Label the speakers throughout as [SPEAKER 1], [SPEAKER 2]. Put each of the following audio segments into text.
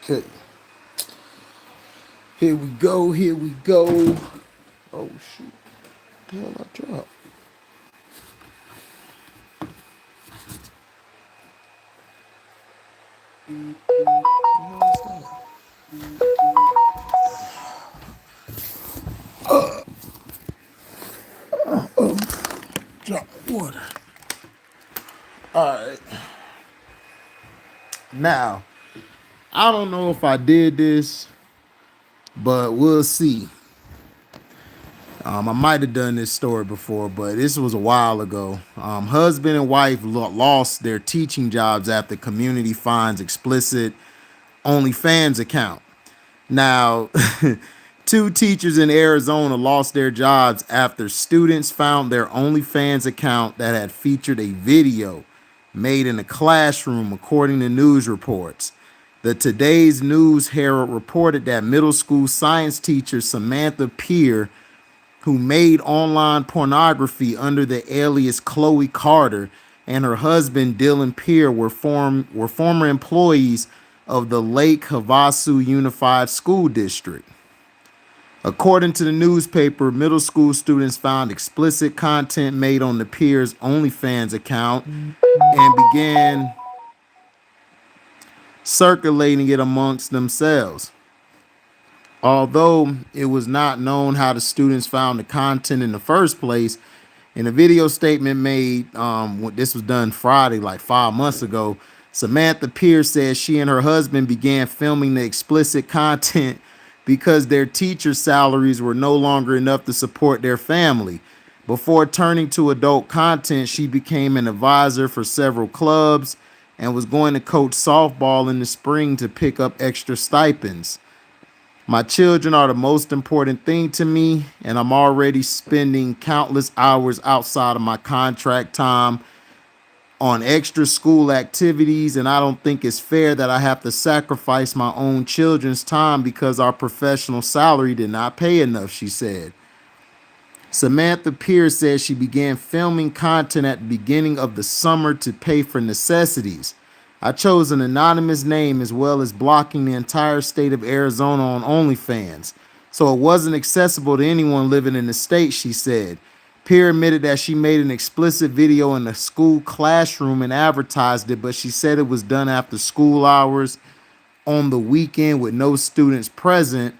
[SPEAKER 1] Okay. Here we go. Here we go. Oh shoot. What the hell I dropped? Drop water. Alright. Now, I don't know if I did this, but we'll see. I might have done this story before, but this was a while ago. Husband and wife lost their teaching jobs after community finds explicit OnlyFans account. Now, two teachers in Arizona lost their jobs after students found their OnlyFans account that had featured a video made in a classroom, according to news reports. The Today's News Herald reported that middle school science teacher Samantha Peer, who made online pornography under the alias Chloe Carter, and her husband Dylan Peer were former employees of the Lake Havasu Unified School District. According to the newspaper, middle school students found explicit content made on the Peer's OnlyFans account and began circulating it amongst themselves. Although it was not known how the students found the content in the first place, in a video statement made, this was done Friday, like 5 months ago, Samantha Pierce says she and her husband began filming the explicit content because their teacher salaries were no longer enough to support their family. Before turning to adult content, she became an advisor for several clubs and was going to coach softball in the spring to pick up extra stipends. My children are the most important thing to me, and I'm already spending countless hours outside of my contract time on extra school activities, and I don't think it's fair that I have to sacrifice my own children's time because our professional salary did not pay enough, she said. Samantha Pierce says she began filming content at the beginning of the summer to pay for necessities. I chose an anonymous name as well as blocking the entire state of Arizona on OnlyFans, so it wasn't accessible to anyone living in the state, she said. Peer admitted that she made an explicit video in the school classroom and advertised it, but she said it was done after school hours on the weekend with no students present.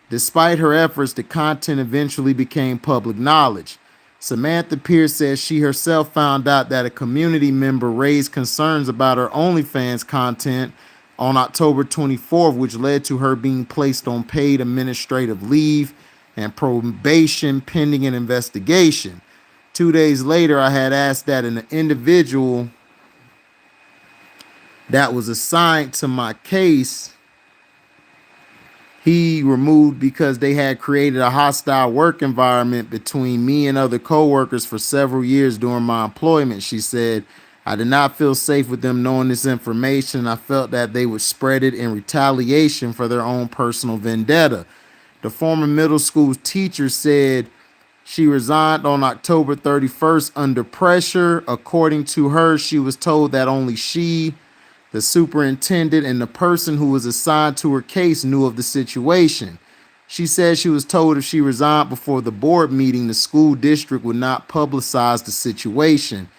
[SPEAKER 1] Despite her efforts, the content eventually became public knowledge. Samantha Pierce says she herself found out that a community member raised concerns about her OnlyFans content on October 24th, which led to her being placed on paid administrative leave and probation pending an investigation. 2 days later, I had asked that an individual that was assigned to my case he removed because they had created a hostile work environment between me and other coworkers for several years during my employment, she said. I did not feel safe with them knowing this information. I felt that they would spread it in retaliation for their own personal vendetta. The former middle school teacher said she resigned on October 31st under pressure. According to her, she was told that only she, the superintendent, and the person who was assigned to her case knew of the situation. She said she was told if she resigned before the board meeting, the school district would not publicize the situation.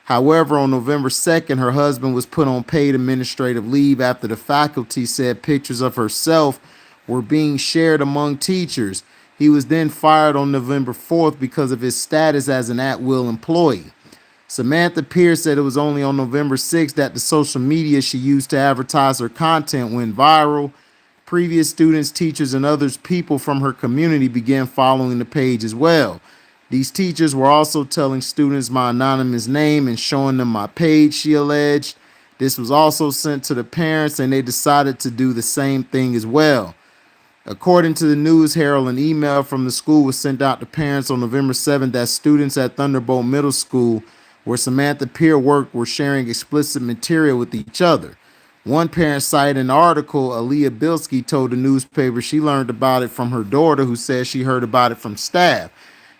[SPEAKER 1] However, on November 2nd, her husband was put on paid administrative leave after the faculty said pictures of herself were being shared among teachers. He was then fired on November 4th because of his status as an at-will employee. Samantha Pierce said it was only on November 6th that the social media she used to advertise her content went viral. Previous students, teachers, and others people from her community began following the page as well. These teachers were also telling students my anonymous name and showing them my page, she alleged. This was also sent to the parents, and they decided to do the same thing as well. According to the News Herald, an email from the school was sent out to parents on November 7th that students at Thunderbolt Middle School, where Samantha Peer worked, were sharing explicit material with each other. One parent cited an article Aaliyah Bilski told the newspaper she learned about it from her daughter, who says she heard about it from staff.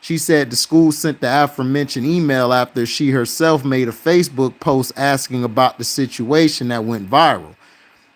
[SPEAKER 1] She said the school sent the aforementioned email after she herself made a Facebook post asking about the situation that went viral.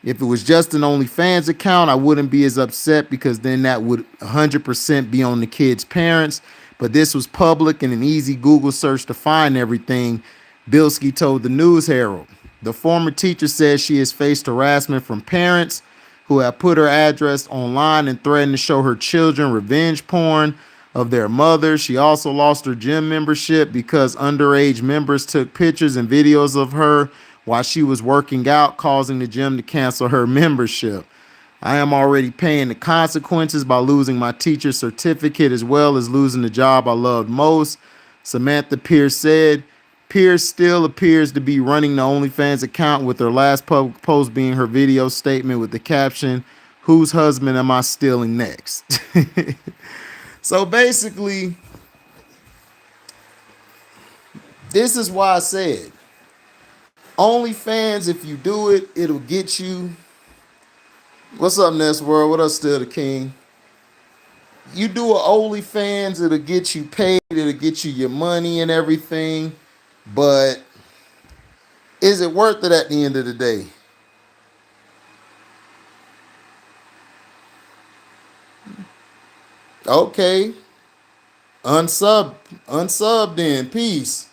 [SPEAKER 1] If it was just an OnlyFans account, I wouldn't be as upset because then that would 100% be on the kid's parents. But this was public and an easy Google search to find everything, Bilski told the News Herald. The former teacher says she has faced harassment from parents who have put her address online and threatened to show her children revenge porn of their mother. She also lost her gym membership because underage members took pictures and videos of her while she was working out, causing the gym to cancel her membership. I am already paying the consequences by losing my teacher's certificate as well as losing the job I loved most, Samantha Pierce said. Pierce still appears to be running the OnlyFans account, with her last public post being her video statement with the caption, "Whose husband am I stealing next?" So basically, this is why I said OnlyFans, if you do it, it'll get you. What's up, Ness World? What up, Still the King? You do a OnlyFans, it'll get you paid, it'll get you your money and everything. But is it worth it at the end of the day? Okay. Unsub then. Peace.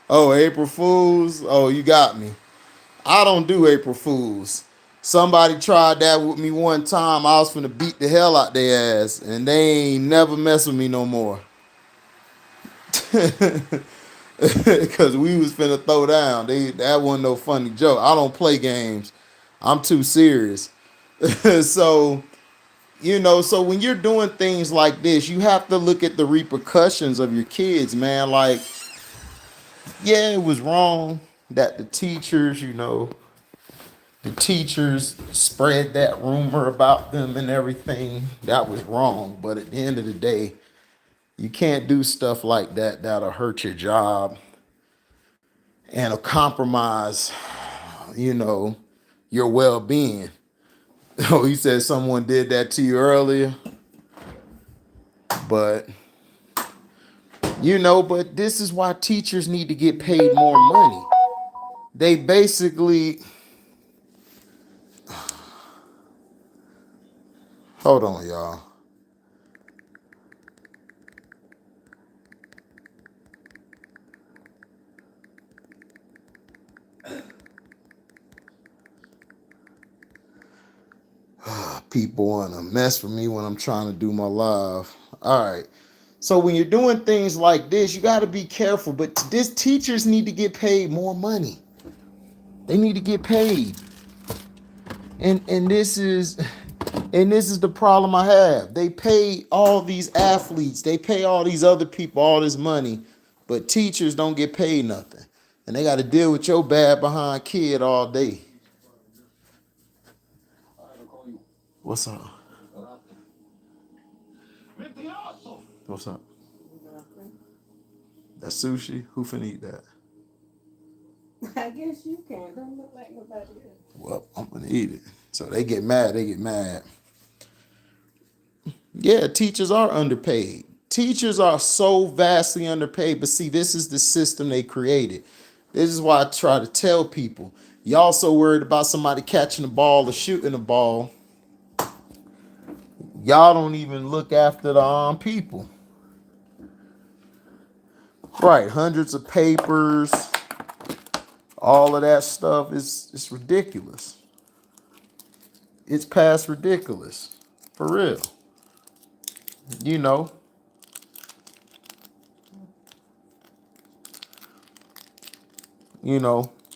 [SPEAKER 1] Oh, April Fools. Oh, you got me. I don't do April Fools. Somebody tried that with me one time. I was finna beat the hell out their ass, and they ain't never mess with me no more. Because we was finna throw down. That wasn't no funny joke. I don't play games. I'm too serious. So, so when you're doing things like this, you have to look at the repercussions of your kids, man. Like, yeah, it was wrong that the teachers spread that rumor about them and everything. That was wrong. But at the end of the day, you can't do stuff like that that'll hurt your job and will compromise, your well-being. Oh, he said someone did that to you earlier. But, but this is why teachers need to get paid more money. They basically, hold on, y'all. People want to mess with me when I'm trying to do my live. All right. So when you're doing things like this, you got to be careful. But this teachers need to get paid more money. They need to get paid. And this is the problem I have. They pay all these athletes, they pay all these other people all this money, but teachers don't get paid nothing. And they got to deal with your bad behind kid all day. What's up? What's up? That sushi? Who finna eat that?
[SPEAKER 2] I guess you can. Don't look like nobody else.
[SPEAKER 1] Well, I'm gonna eat it. So they get mad. Yeah, teachers are underpaid. Teachers are so vastly underpaid. But see, this is the system they created. This is why I try to tell people. Y'all so worried about somebody catching the ball or shooting the ball. Y'all don't even look after the people. Right, hundreds of papers, all of that stuff is ridiculous. It's past ridiculous. For real. You know.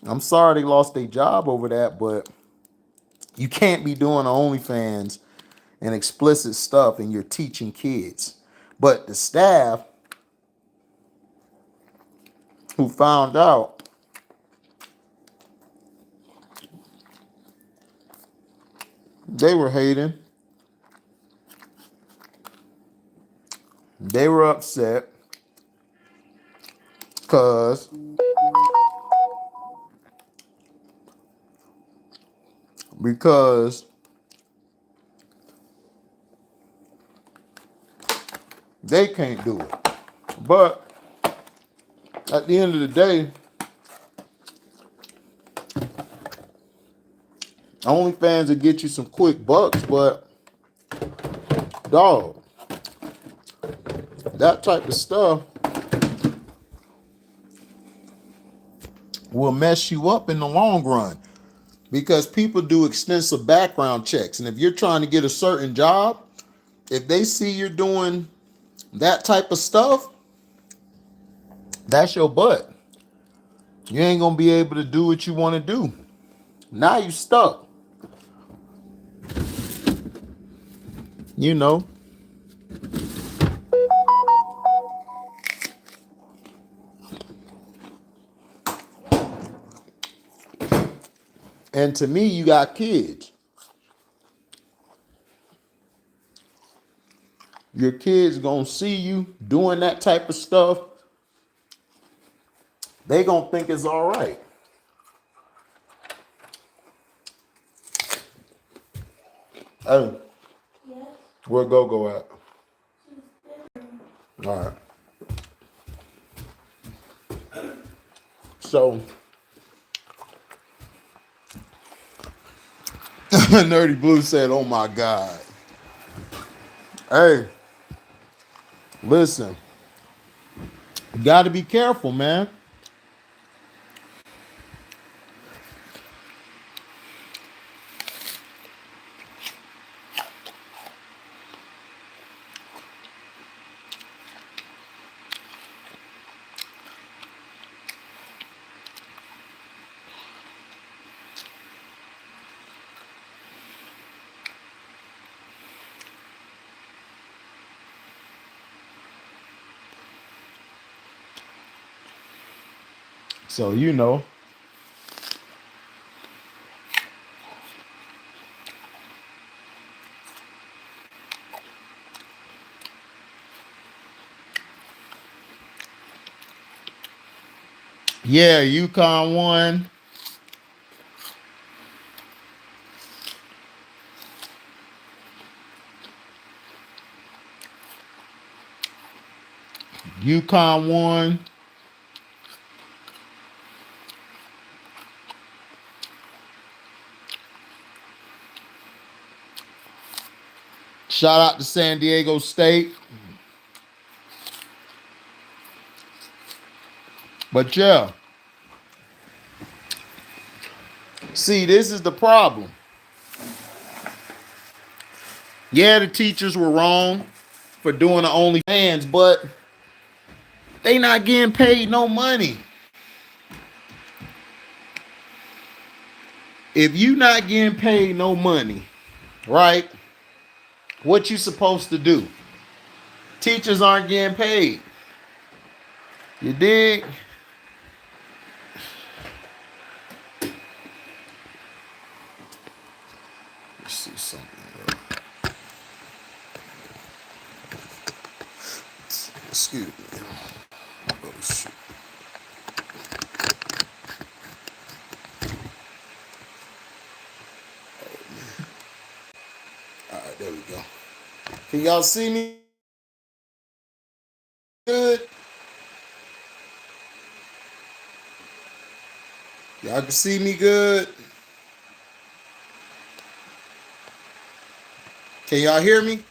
[SPEAKER 1] I'm sorry they lost their job over that, but you can't be doing OnlyFans and explicit stuff and you're teaching kids. But the staff who found out, they were hating. They were upset because they can't do it. But at the end of the day, OnlyFans will get you some quick bucks, but dog, that type of stuff will mess you up in the long run because people do extensive background checks. And if you're trying to get a certain job, if they see you're doing that type of stuff, that's your butt. You ain't gonna be able to do what you want to do. Now you stuck. You know. And to me, you got kids. Your kids gonna see you doing that type of stuff. They gonna think it's all right. Hey, where Go at? All right. So, Nerdy Blue said, "Oh my God." Hey, listen. You got to be careful, man. So, you know. Yeah, UConn won. UConn won. Shout out to San Diego State. But yeah. See, this is the problem. Yeah, the teachers were wrong for doing the OnlyFans, but they not getting paid no money. If you not getting paid no money, right? What you supposed to do? Teachers aren't getting paid. You dig? Let's see something. Excuse me. Oh, shit. All right, there we go. Can y'all see me good? Y'all can see me good? Can y'all hear me?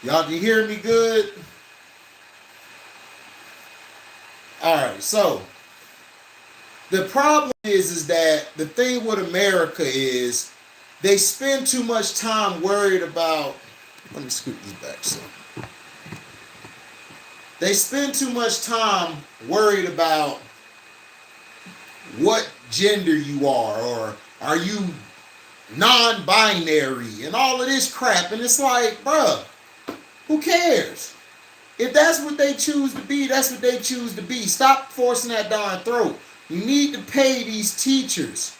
[SPEAKER 1] Y'all can hear me good? All right, so the problem is that the thing with America is they spend too much time worried about, let me scoot this back some. They spend too much time worried about what gender you are, or are you non-binary and all of this crap. And it's like, bruh, who cares? If that's what they choose to be, that's what they choose to be. Stop forcing that down throat. You need to pay these teachers.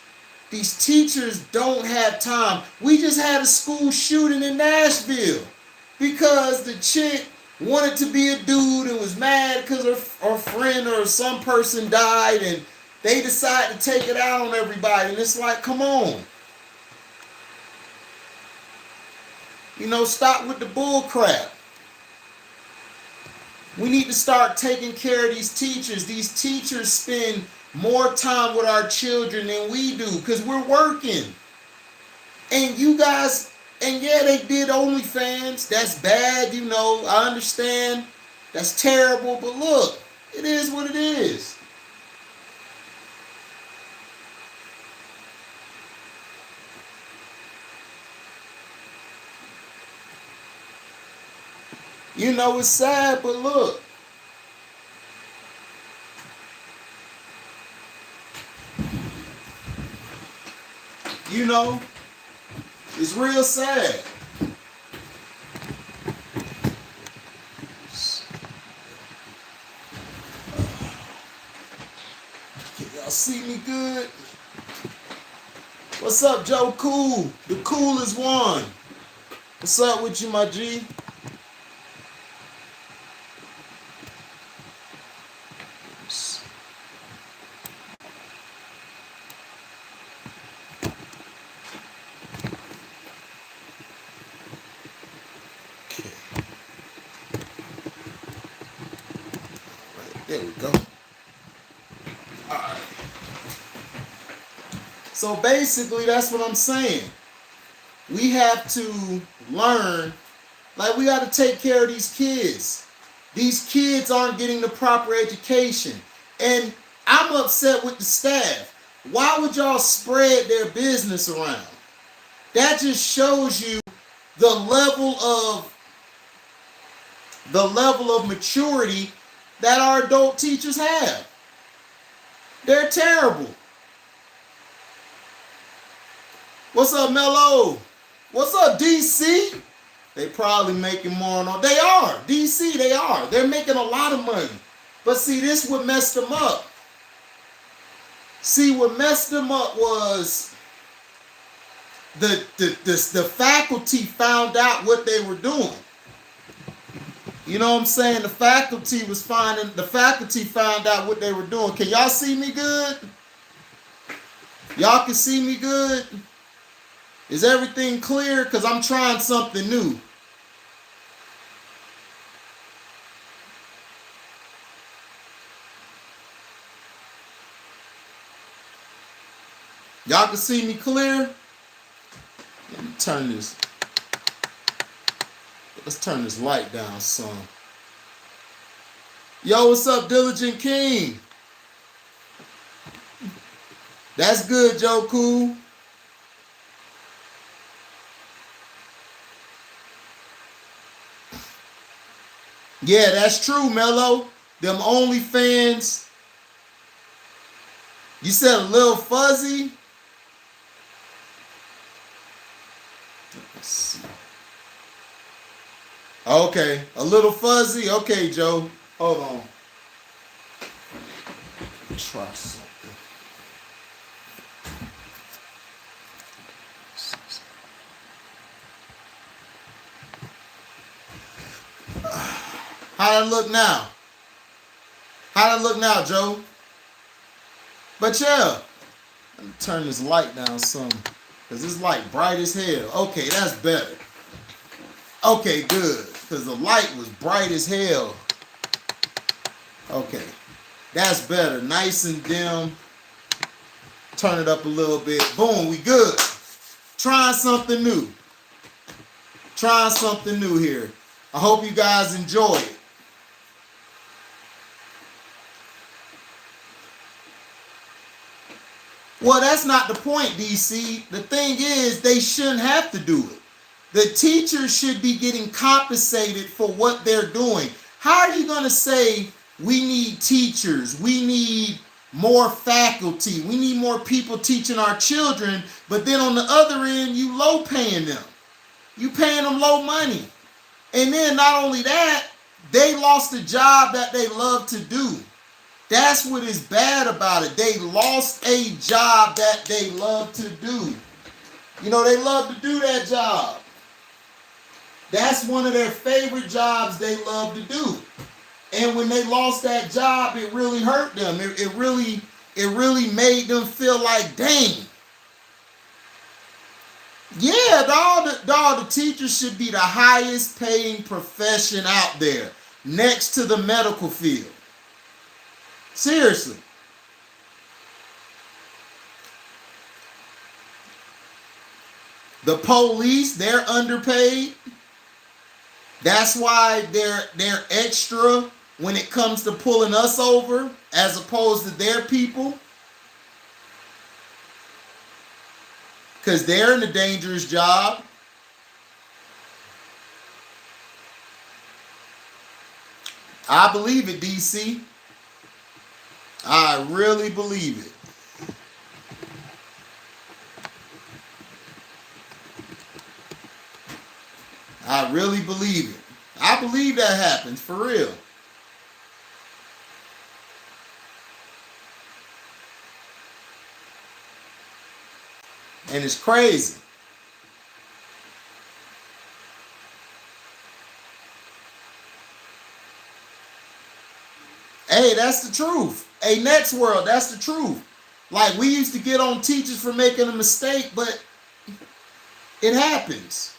[SPEAKER 1] These teachers don't have time. We just had a school shooting in Nashville because the chick wanted to be a dude and was mad because her friend or some person died, and they decided to take it out on everybody. And it's like, come on. You know, stop with the bull crap. We need to start taking care of these teachers. These teachers spend more time with our children than we do because we're working. And you guys, and yeah, they did OnlyFans. That's bad, you know. I understand. That's terrible. But look, it is what it is. You know, it's sad, but look. You know, it's real sad. Can y'all see me good? What's up, Joe Cool? The coolest one. What's up with you, my G? There we go. All right. So basically, that's what I'm saying. We have to learn, like we got to take care of these kids. These kids aren't getting the proper education. And I'm upset with the staff. Why would y'all spread their business around? That just shows you the level of maturity that our adult teachers have. They're terrible. What's up, Mello? What's up, DC? They probably making more on. They are. DC, they are. They're making a lot of money. But see, this what messed them up. See, what messed them up was the faculty found out what they were doing. You know what I'm saying? The faculty found out what they were doing. Can y'all see me good? Y'all can see me good? Is everything clear? Because I'm trying something new. Y'all can see me clear? Let me turn this. Let's turn this light down some. Yo, what's up, Diligent King? That's good, Joe Cool. Yeah, that's true, Mello. Them OnlyFans. You said a little fuzzy? Let's see. Okay, a little fuzzy. Okay, Joe. Hold on. Try something. How that look now? How that look now, Joe? But yeah, let me turn this light down some, because this light bright as hell. Okay, that's better. Okay, good, because the light was bright as hell. Okay, that's better. Nice and dim. Turn it up a little bit. Boom, we good. Trying something new. Trying something new here. I hope you guys enjoy it. Well, that's not the point, DC. The thing is, they shouldn't have to do it. The teachers should be getting compensated for what they're doing. How are you going to say we need teachers, we need more faculty, we need more people teaching our children, but then on the other end, you low paying them. You paying them low money. And then not only that, they lost a job that they love to do. That's what is bad about it. They lost a job that they love to do. You know, they love to do that job. That's one of their favorite jobs they love to do. And when they lost that job, it really hurt them. It really made them feel like, dang. Yeah, all the teachers should be the highest paying profession out there. next to the medical field. Seriously. The police, they're underpaid. That's why they're extra when it comes to pulling us over as opposed to their people. Because they're in a dangerous job. I believe it, DC. I really believe it. I really believe it. I believe that happens, for real. And it's crazy. Hey, that's the truth. Hey, next world, that's the truth. Like, we used to get on teachers for making a mistake, but it happens.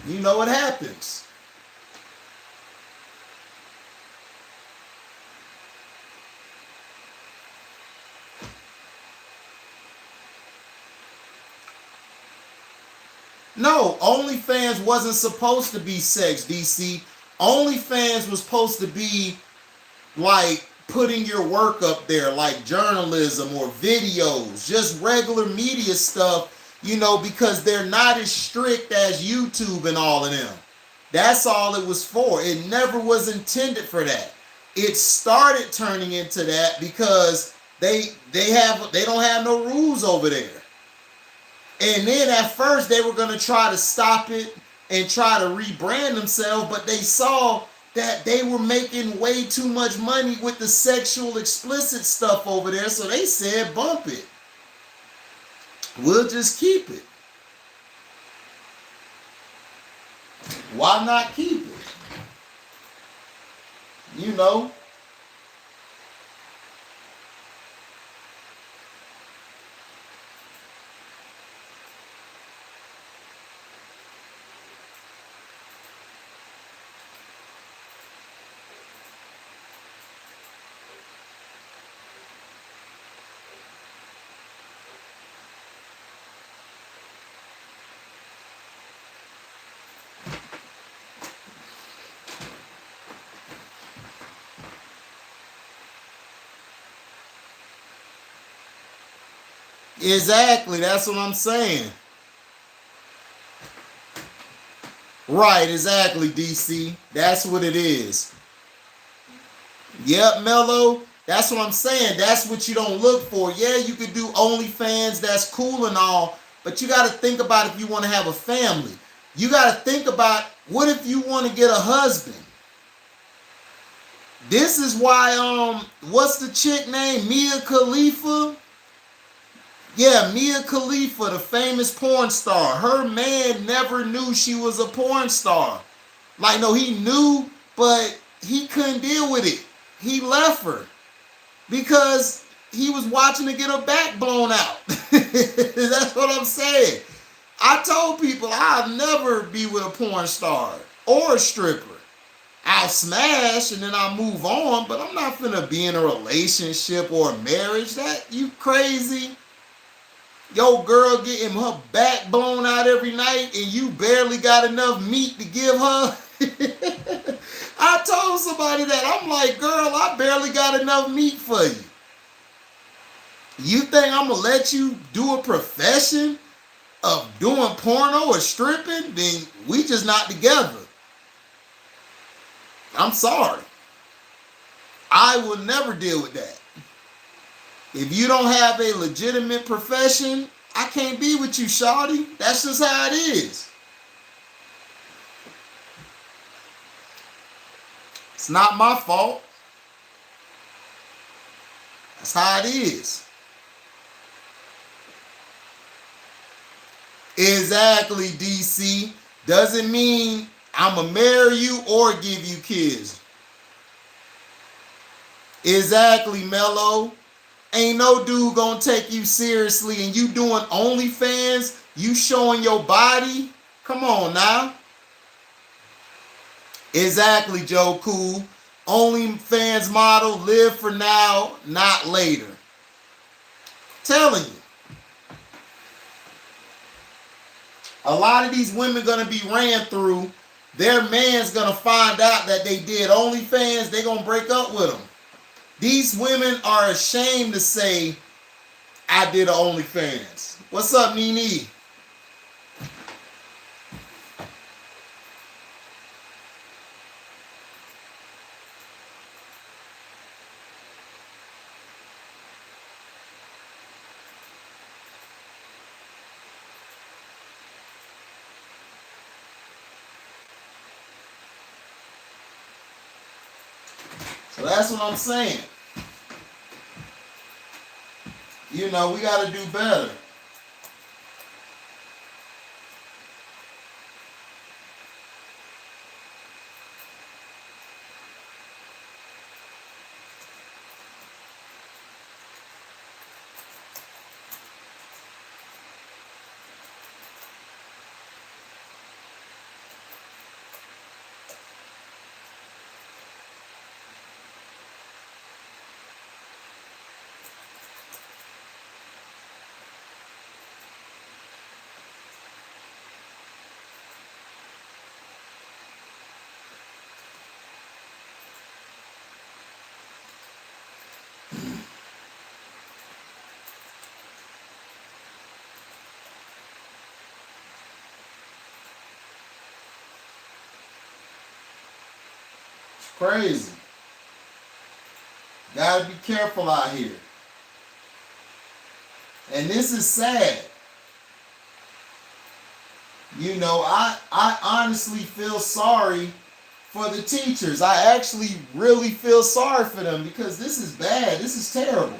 [SPEAKER 1] You know it happens. No, OnlyFans wasn't supposed to be sex, DC. OnlyFans was supposed to be like putting your work up there, like journalism or videos, just regular media stuff, you know, because they're not as strict as YouTube and all of them. That's all it was for. It never was intended for that. It started turning into that because they don't have no rules over there. And then at first they were going to try to stop it and try to rebrand themselves, but they saw that they were making way too much money with the sexual explicit stuff over there, so they said bump it. We'll just keep it. Why not keep it? You know? Exactly, that's what I'm saying. Right, exactly, DC. That's what it is. Yep, Mello. That's what I'm saying. That's what you don't look for. Yeah, you could do OnlyFans. That's cool and all. But you got to think about if you want to have a family. You got to think about what if you want to get a husband. This is why, what's the chick name? Mia Khalifa? Yeah, Mia Khalifa, the famous porn star. Her man never knew she was a porn star. Like, no, he knew, but he couldn't deal with it. He left her because he was watching her get her back blown out. That's what I'm saying. I told people I'll never be with a porn star or a stripper. I'll smash and then I'll move on, but I'm not finna be in a relationship or a marriage. That, you crazy? Your girl getting her back blown out every night and you barely got enough meat to give her? I told somebody that. I'm like, girl, I barely got enough meat for you. You think I'm going to let you do a profession of doing porno or stripping? Then we just not together. I'm sorry. I will never deal with that. If you don't have a legitimate profession, I can't be with you, shawty. That's just how it is. It's not my fault. That's how it is. Exactly, DC. Doesn't mean I'm going to marry you or give you kids. Exactly, Mello. Ain't no dude gonna take you seriously, and you doing OnlyFans, you showing your body. Come on now. Exactly, Joe Cool. OnlyFans model, live for now, not later. Telling you. A lot of these women gonna be ran through. Their man's gonna find out that they did OnlyFans. They gonna break up with them. These women are ashamed to say, I did an OnlyFans. What's up, Nene? So that's what I'm saying. You know, we got to do better. It's crazy. Gotta be careful out here. And this is sad. You know, I honestly feel sorry for the teachers. I actually really feel sorry for them because this is bad. This is terrible.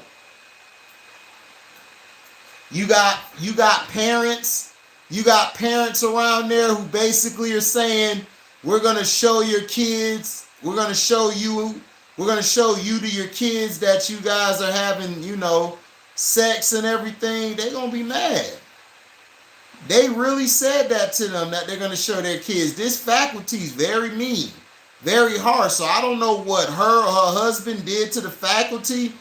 [SPEAKER 1] You got parents. You got parents around there who basically are saying, we're gonna show your kids, we're gonna show you to your kids that you guys are having, you know, sex and everything. They're gonna be mad. They really said that to them, that they're gonna show their kids. This faculty is very mean, very harsh. So I don't know what her or her husband did to the faculty,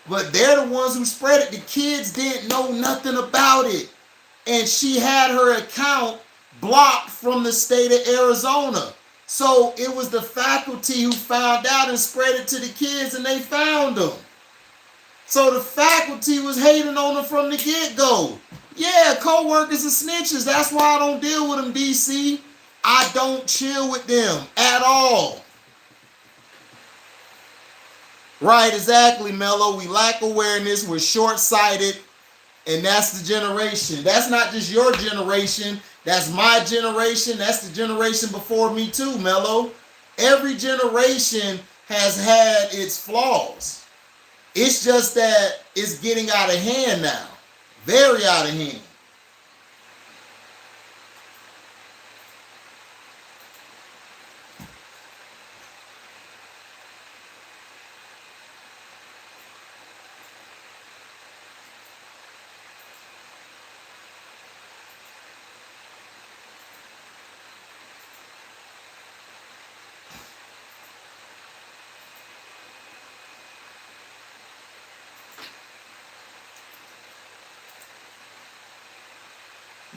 [SPEAKER 1] but they're the ones who spread it. The kids didn't know nothing about it. And she had her account blocked from the state of Arizona. So it was the faculty who found out and spread it to the kids, and they found them. So the faculty was hating on them from the get-go. Yeah, co-workers are snitches. That's why I don't deal with them, DC. I don't chill with them at all. Right, exactly, Mello. We lack awareness. We're short-sighted. And that's the generation. That's not just your generation. That's my generation. That's the generation before me too, Mello. Every generation has had its flaws. It's just that it's getting out of hand now. Very out of hand.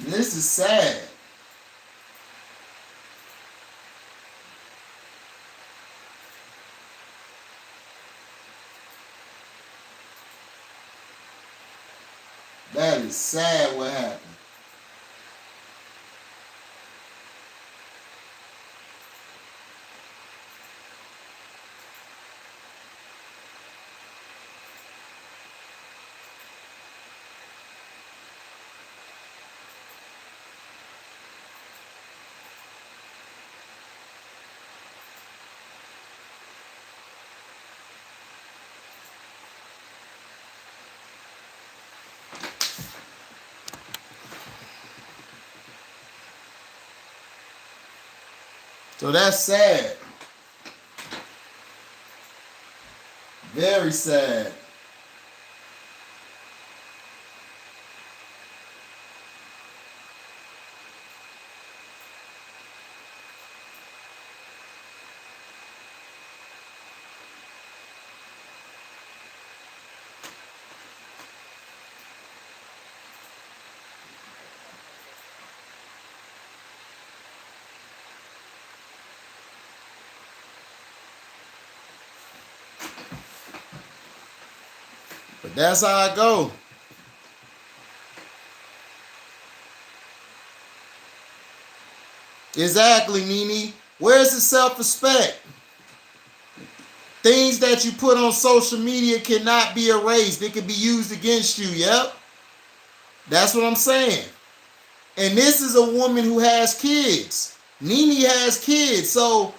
[SPEAKER 1] This is sad. That is sad what happened. So that's sad. Very sad. But that's how I go. Exactly, Nene. Where's the self-respect? Things that you put on social media cannot be erased. It can be used against you. Yep. That's what I'm saying. And this is a woman who has kids. Nene has kids. So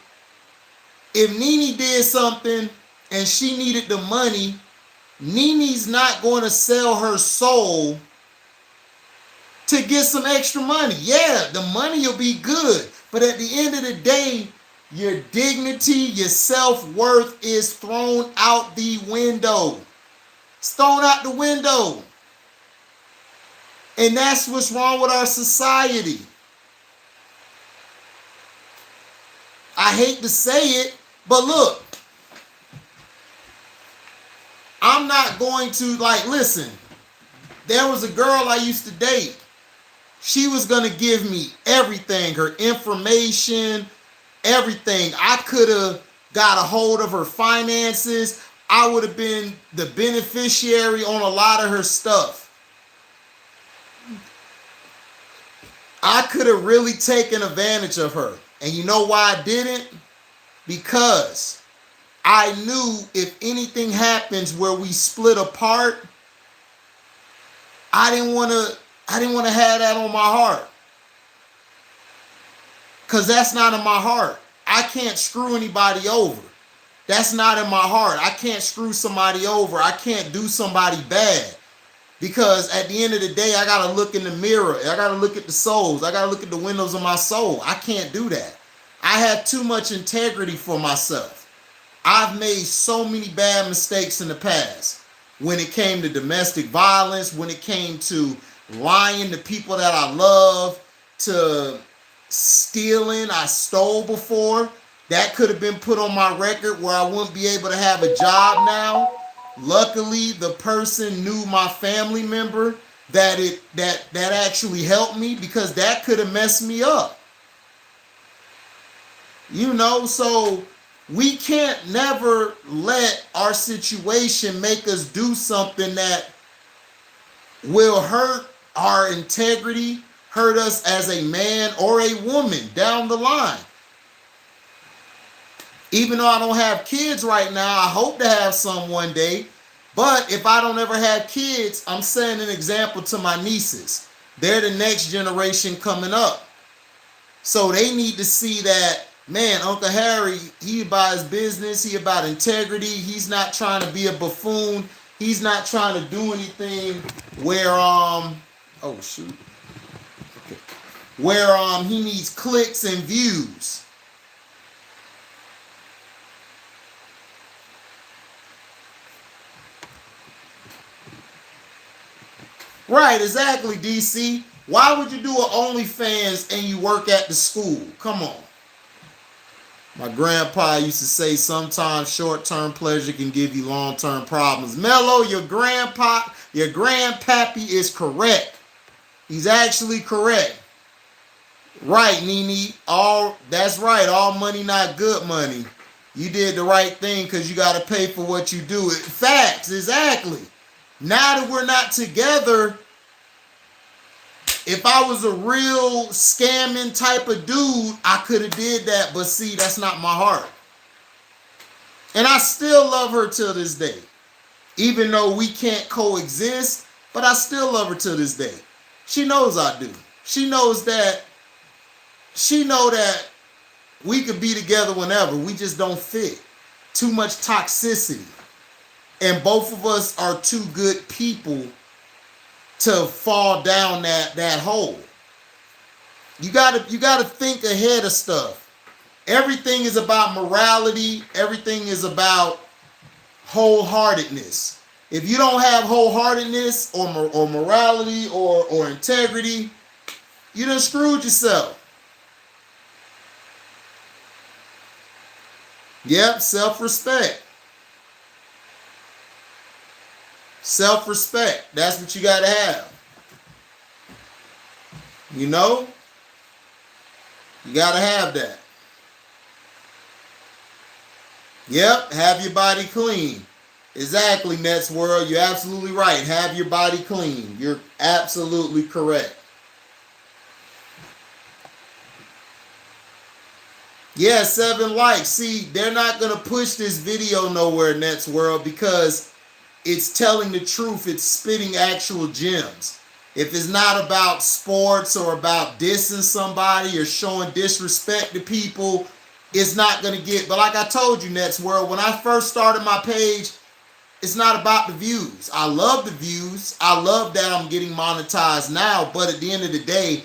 [SPEAKER 1] if Nene did something and she needed the money, Nene's not going to sell her soul to get some extra money. Yeah, the money will be good. But at the end of the day, your dignity, your self-worth is thrown out the window. It's thrown out the window. And that's what's wrong with our society. I hate to say it, but look, I'm not going to, like, listen, there was a girl I used to date. She was going to give me everything, her information, everything. I could have got a hold of her finances. I would have been the beneficiary on a lot of her stuff. I could have really taken advantage of her. And you know why I didn't? Because I knew if anything happens where we split apart, I didn't want to have that on my heart. Because that's not in my heart. I can't screw anybody over. That's not in my heart. I can't screw somebody over. I can't do somebody bad. Because at the end of the day, I got to look in the mirror. I got to look at the souls. I got to look at the windows of my soul. I can't do that. I have too much integrity for myself. I've made so many bad mistakes in the past. When it came to domestic violence, when it came to lying to people that I love, to stealing, I stole before. That could have been put on my record where I wouldn't be able to have a job now. Luckily, the person knew my family member that actually helped me, because that could have messed me up. You know, so we can't never let our situation make us do something that will hurt our integrity, hurt us as a man or a woman down the line. Even though I don't have kids right now, I hope to have some one day. But if I don't ever have kids, I'm setting an example to my nieces. They're the next generation coming up. So they need to see that, man, Uncle Harry, he about his business. He about integrity. He's not trying to be a buffoon. He's not trying to do anything where, where he needs clicks and views. Right, exactly, DC. Why would you do an OnlyFans and you work at the school? Come on. My grandpa used to say sometimes short-term pleasure can give you long-term problems. Mello, your grandpappy is correct. He's actually correct. Right, Nene. That's right. All money, not good money. You did the right thing because you got to pay for what you do. Facts, exactly. Now that we're not together, if I was a real scamming type of dude, I could have did that. But see, that's not my heart. And I still love her till this day. Even though we can't coexist, but I still love her till this day. She knows I do. She knows that we could be together whenever. We just don't fit. Too much toxicity. And both of us are too good people to fall down that hole. You gotta think ahead of stuff. Everything is about morality. Everything is about wholeheartedness. If you don't have wholeheartedness or morality or integrity, you done screwed yourself. Yep, self-respect. Self-respect. That's what you gotta have. You know? You gotta have that. Yep, have your body clean. Exactly, Nets World. You're absolutely right. Have your body clean. You're absolutely correct. Yeah, 7 likes. See, they're not going to push this video nowhere, Nets World, because it's telling the truth. It's spitting actual gems. If it's not about sports or about dissing somebody or showing disrespect to people, it's not going to get. But like I told you, Nets World, when I first started my page, it's not about the views. I love the views. I love that I'm getting monetized now. But at the end of the day,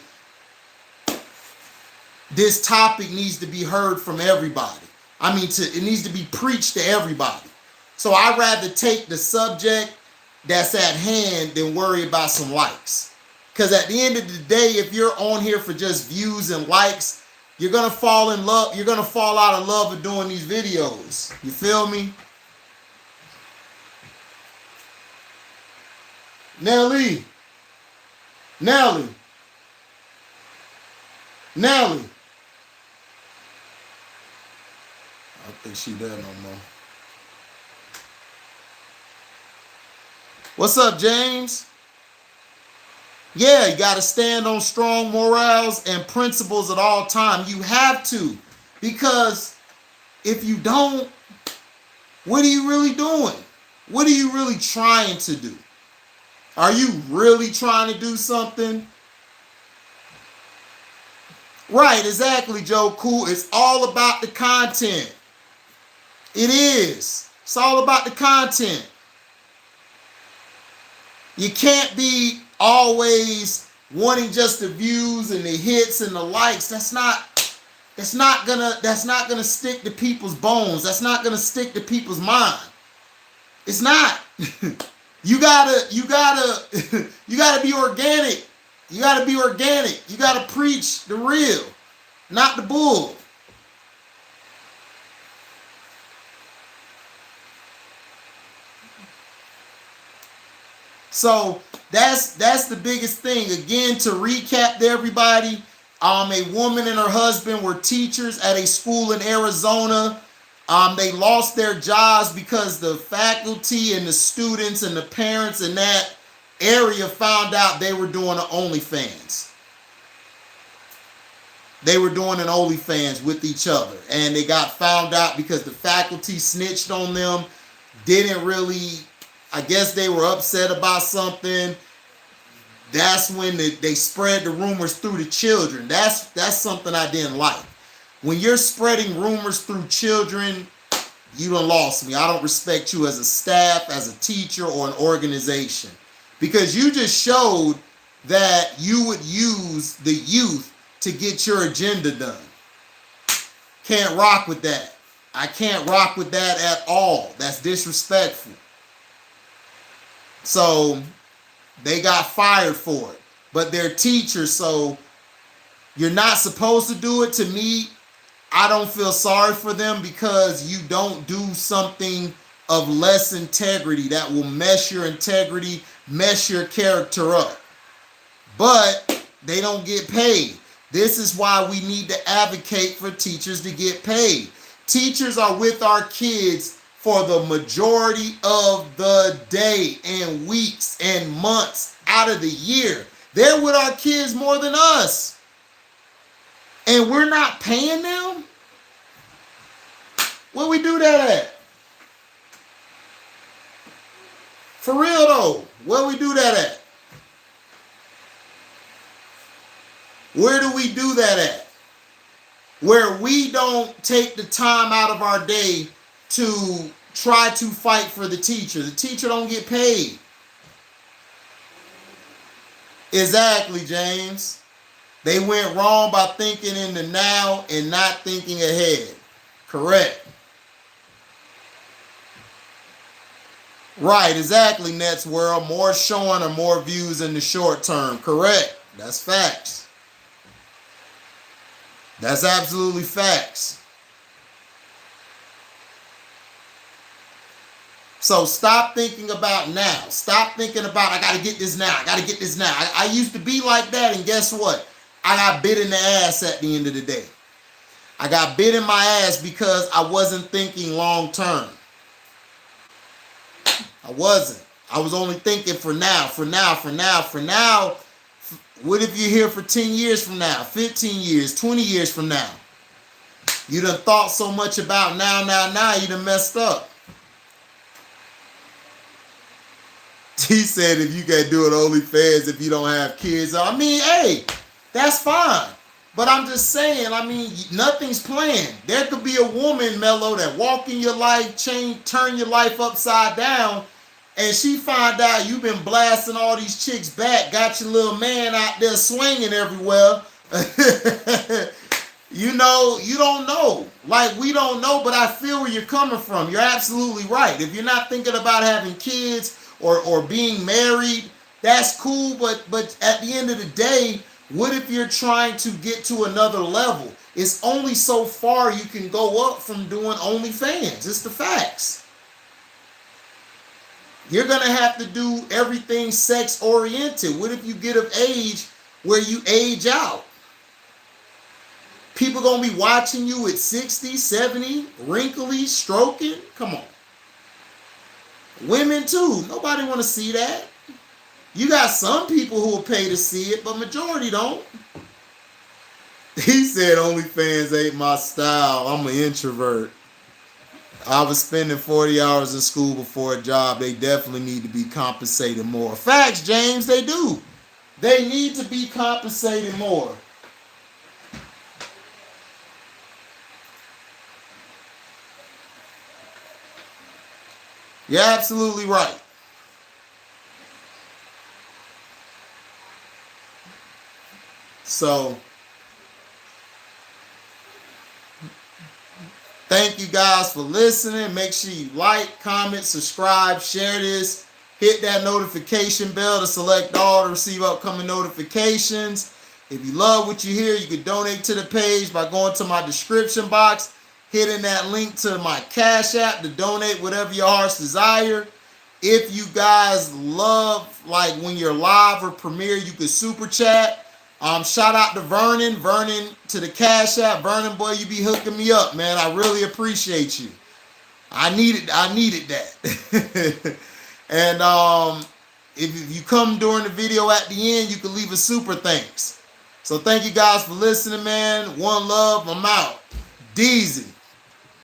[SPEAKER 1] this topic needs to be heard from everybody. I mean, it needs to be preached to everybody. So I'd rather take the subject that's at hand than worry about some likes. Because at the end of the day, if you're on here for just views and likes, you're going to fall in love. You're going to fall out of love with doing these videos. You feel me? Nelly. Nelly. Nelly. I don't think she there no more. What's up, James? Yeah, you got to stand on strong morals and principles at all times. You have to. Because if you don't, what are you really doing? What are you really trying to do? Are you really trying to do something? Right, exactly, Joe Cool. It's all about the content. It is. It's all about the content. You can't be always wanting just the views and the hits and the likes. That's not gonna stick to people's bones. That's not gonna stick to people's mind. It's not. You gotta be organic. You gotta be organic. You gotta preach the real, not the bull. So that's the biggest thing. Again, to recap to everybody, a woman and her husband were teachers at a school in Arizona. They lost their jobs because the faculty and the students and the parents in that area found out they were doing an OnlyFans. They were doing an OnlyFans with each other. And they got found out because the faculty snitched on them. Didn't really, I guess they were upset about something. That's when they spread the rumors through the children. That's something I didn't like. When you're spreading rumors through children, you done lost me. I don't respect you as a staff, as a teacher, or an organization. Because you just showed that you would use the youth to get your agenda done. Can't rock with that. I can't rock with that at all. That's disrespectful. So they got fired for it. But they're teachers, so you're not supposed to do it. To me, I don't feel sorry for them because you don't do something of less integrity that will mess your integrity, mess your character up. But they don't get paid. This is why we need to advocate for teachers to get paid. Teachers are with our kids for the majority of the day and weeks and months out of the year. They're with our kids more than us. And we're not paying them? Where we do that at? For real though, where we do that at? Where do we do that at? Where we don't take the time out of our day to try to fight for the teacher. The teacher don't get paid. Exactly, James. They went wrong by thinking in the now and not thinking ahead. Correct. Right, exactly, Nets World. More showing or more views in the short term. Correct. That's facts. That's absolutely facts. So stop thinking about now. Stop thinking about, I got to get this now. I got to get this now. I used to be like that, and guess what? I got bit in the ass at the end of the day. I got bit in my ass because I wasn't thinking long term. I wasn't. I was only thinking for now, for now, for now, for now. What if you're here for 10 years from now, 15 years, 20 years from now? You done thought so much about now, you done messed up. He said if you can do it OnlyFans if you don't have kids. I mean, hey, that's fine. But I'm just saying, I mean, nothing's planned. There could be a woman, Mello, that walk in your life, turn your life upside down, and she find out you've been blasting all these chicks back, got your little man out there swinging everywhere. You know, you don't know. Like, we don't know, but I feel where you're coming from. You're absolutely right. If you're not thinking about having kids or being married, that's cool, but at the end of the day, what if you're trying to get to another level? It's only so far you can go up from doing OnlyFans. It's the facts. You're going to have to do everything sex-oriented. What if you get of age where you age out? People going to be watching you at 60, 70, wrinkly, stroking? Come on. Women too. Nobody want to see that. You got some people who will pay to see it, but majority don't. He said OnlyFans ain't my style. I'm an introvert. I was spending 40 hours in school before a job. They definitely need to be compensated more. Facts, James, they do. They need to be compensated more. You're absolutely right. So, thank you guys for listening. Make sure you like, comment, subscribe, share this. Hit that notification bell to select all to receive upcoming notifications. If you love what you hear, you can donate to the page by going to my description box, hitting that link to my Cash App to donate whatever your heart's desire. If you guys love, like when you're live or premiere, you can super chat. Shout out to Vernon. Vernon to the Cash App. Vernon, boy, you be hooking me up, man. I really appreciate you. I needed that. And if you come during the video at the end, you can leave a super thanks. So thank you guys for listening, man. One love. I'm out. Deezy.